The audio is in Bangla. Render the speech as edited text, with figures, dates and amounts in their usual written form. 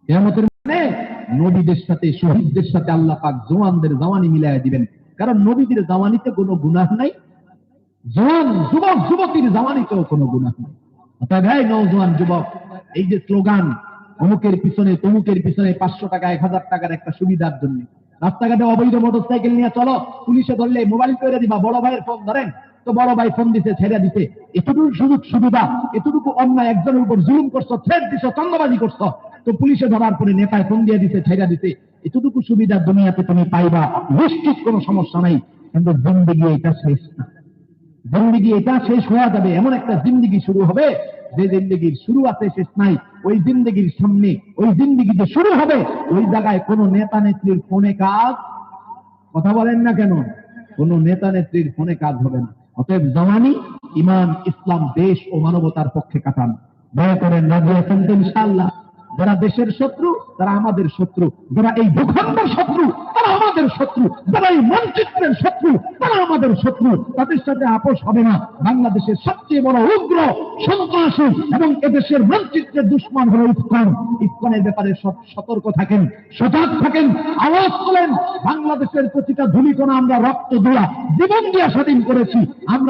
কিয়ামতের মানে নবীদের সাথে শহীদদের সাথে আল্লাহ পাক জওয়ানদের জওয়ানি মিলাইয়া দিবেন। কারণ নবীদের জওয়ানিতে কোনো গুনাহ নাই, জওয়ান যুবক যুবতীর জওয়ানিতেও কোনো গুনাহ নাই। অর্থাৎ এই নওজোয়ান যুবক, এই যে স্লোগান অমুকের পিছনে তমুকের পিছনে 500 টাকা 1000 টাকার একটা সুবিধার জন্য রাস্তাঘাটে অবৈধ মোটরসাইকেল নিয়ে চলো, পুলিশে ধরলে মোবাইল করে দিবা, বড় ভাইয়ের ফোন ধরেন তো বড় ভাই ফোন দিছে, ছেড়ে দিছে, এতটুকু সুযোগ সুবিধা, এতটুকু অন্যায়, একজনের উপর জুলুম করছো, থ্রেট দিছো, তন্নবাজি করছো, তো পুলিশে ধরার পরে নেতায় ফোন দিয়ে দিছে, ছেড়ে দিছে, এতটুকু সুবিধা দুনিয়াতে তুমি পাইবা, নিশ্চিত কোনো সমস্যা নাই। কিন্তু জিন্দেগি এটা শেষ না, জিন্দেগি এটা শেষ হয়ে যাবে। এমন একটা জিন্দেগি শুরু হবে যে জিন্দেগির শুরু আছে শেষ নাই। ওই জিন্দেগির সামনে ওই জিন্দেগি যে শুরু হবে ওই জায়গায় কোন নেতা নেত্রীর ফোনে কাজ, কথা বলেন না কেন, কোন নেতা নেত্রীর ফোনে কাজ হবে না। অতএব জওয়ানি ইমান, ইসলাম, দেশ ও মানবতার পক্ষে কাটান। দয়া করেন রাজি আছেন তো ইনশাআল্লাহ? যারা দেশের শত্রু তারা আমাদের শত্রু, যারা এই ভূখণ্ডের শত্রু তারা আমাদের শত্রু, যারা এই মানচিত্রের শত্রু তারা আমাদের শত্রু, তাদের সাথে আপোষ হবে না। বাংলাদেশের সবচেয়ে বড় উগ্র সন্ত্রাসী এবং এদেশের মানচিত্রের দুশ্মন হল ইসকন। ইসকনের ব্যাপারে সব সতর্ক থাকেন, সজাগ থাকেন, আওয়াজ তোলেন। বাংলাদেশের প্রতিটা ধূলিকণা আমরা রক্ত দিয়া জীবন দিয়া স্বাধীন করেছি। আমরা